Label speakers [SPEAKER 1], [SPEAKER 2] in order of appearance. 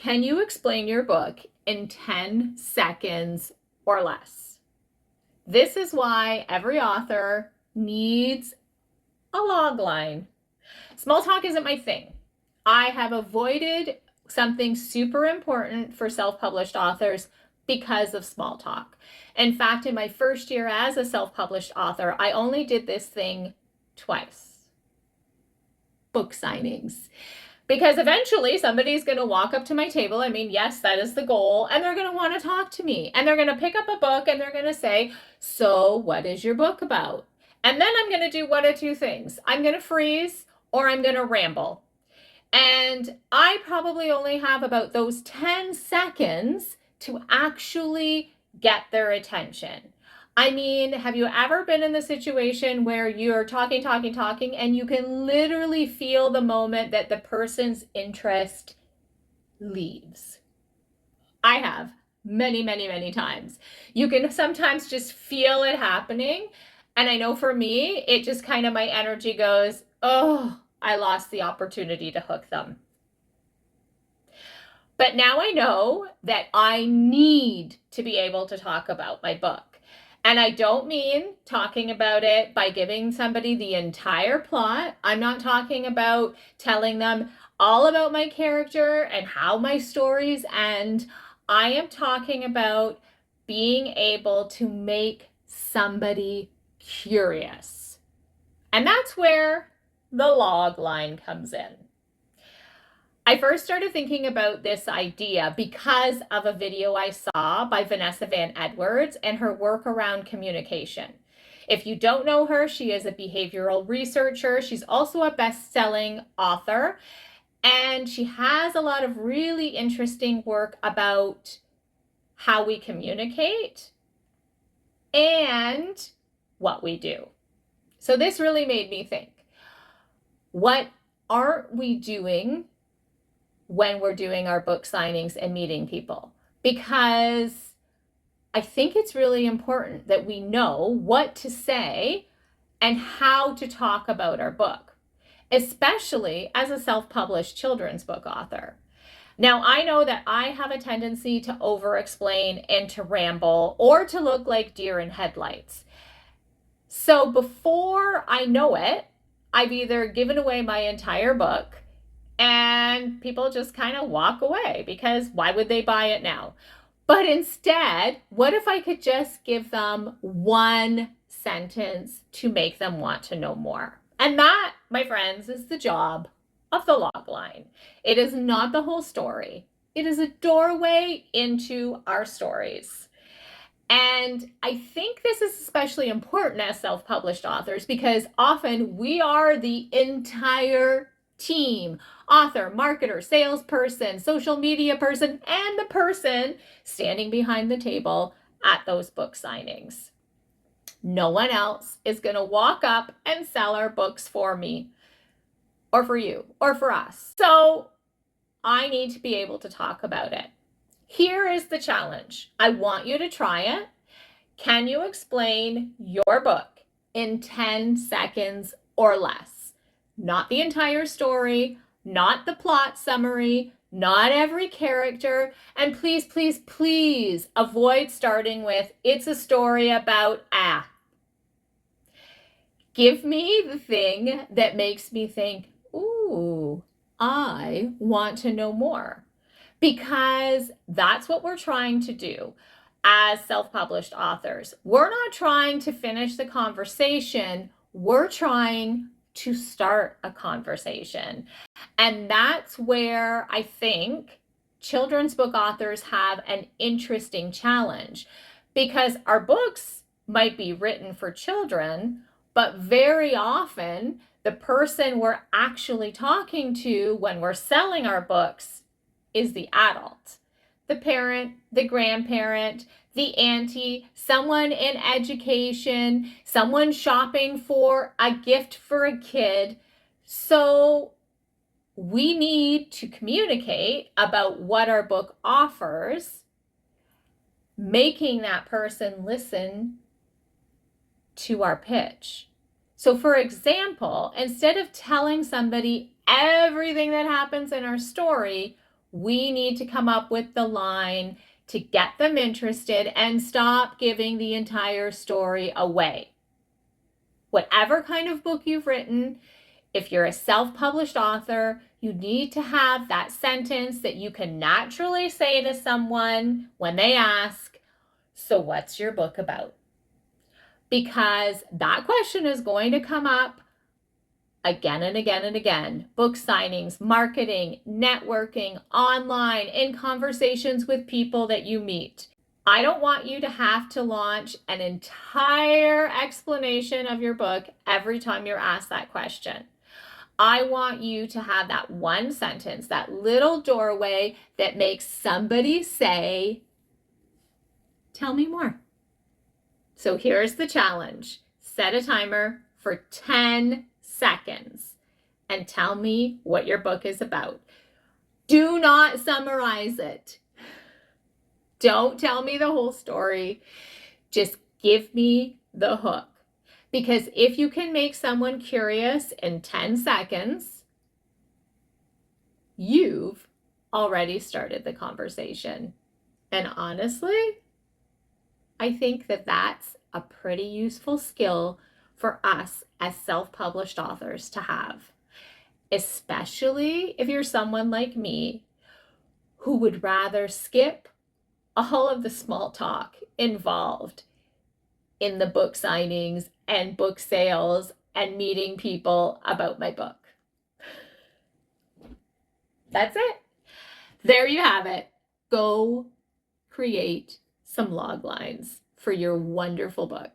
[SPEAKER 1] Can you explain your book in 10 seconds or less? This is why every author needs a log line. Small talk isn't my thing. I have avoided something super important for self-published authors because of small talk. In fact, in my first year as a self-published author, I only did this thing twice. Book signings. Because eventually somebody's going to walk up to my table. I mean, yes, that is the goal. And they're going to want to talk to me. And they're going to pick up a book and they're going to say, so what is your book about? And then I'm going to do one of two things. I'm going to freeze or I'm going to ramble. And I probably only have about those 10 seconds to actually get their attention. I mean, have you ever been in the situation where you're talking, and you can literally feel the moment that the person's interest leaves? I have many times. You can sometimes just feel it happening. And I know for me, it just kind of, my energy goes, oh, I lost the opportunity to hook them. But now I know that I need to be able to talk about my book. And I don't mean talking about it by giving somebody the entire plot. I'm not talking about telling them all about my character and how my stories end. I am talking about being able to make somebody curious. And that's where the log line comes in. I first started thinking about this idea because of a video I saw by Vanessa Van Edwards and her work around communication. If you don't know her, she is a behavioral researcher. She's also a best-selling author, and she has a lot of really interesting work about how we communicate and what we do. So this really made me think, what aren't we doing when we're doing our book signings and meeting people? Because I think it's really important that we know what to say and how to talk about our book, especially as a self-published children's book author. Now, I know that I have a tendency to over-explain and to ramble or to look like deer in headlights. So before I know it, I've either given away my entire book and people just kind of walk away because why would they buy it now? But instead, what if I could just give them one sentence to make them want to know more? And that, my friends, is the job of the log line. It is not the whole story. It is a doorway into our stories. And I think this is especially important as self-published authors because often we are the entire team: author, marketer, salesperson, social media person, and the person standing behind the table at those book signings. No one else is going to walk up and sell our books for me or for you or for us. So I need to be able to talk about it. Here is the challenge. I want you to try it. Can you explain your book in 10 seconds or less? Not the entire story, not the plot summary, not every character, and please avoid starting with, it's a story about Give me the thing that makes me think, ooh, I want to know more. Because that's what we're trying to do as self-published authors. We're not trying to finish the conversation, we're trying to start a conversation. And that's where I think children's book authors have an interesting challenge, because our books might be written for children, but very often the person we're actually talking to when we're selling our books is the adult, the parent, the grandparent, the auntie, someone in education, someone shopping for a gift for a kid. So we need to communicate about what our book offers, making that person listen to our pitch. So for example, instead of telling somebody everything that happens in our story, We need to come up with the line to get them interested and stop giving the entire story away. Whatever kind of book you've written, if you're a self-published author, you need to have that sentence that you can naturally say to someone when they ask, "So what's your book about?" Because that question is going to come up again and again and again. Book signings, marketing, networking, online, in conversations with people that you meet. I don't want you to have to launch an entire explanation of your book every time you're asked that question. I want you to have that one sentence, that little doorway that makes somebody say, "Tell me more." So here's the challenge. Set a timer for 10 seconds and tell me what your book is about. Do not summarize it. Don't tell me the whole story. Just give me the hook. Because if you can make someone curious in 10 seconds, you've already started the conversation. And honestly, I think that that's a pretty useful skill for us as self-published authors to have, especially if you're someone like me who would rather skip all of the small talk involved in the book signings and book sales and meeting people about my book. That's it. There you have it. Go create some log lines for your wonderful book.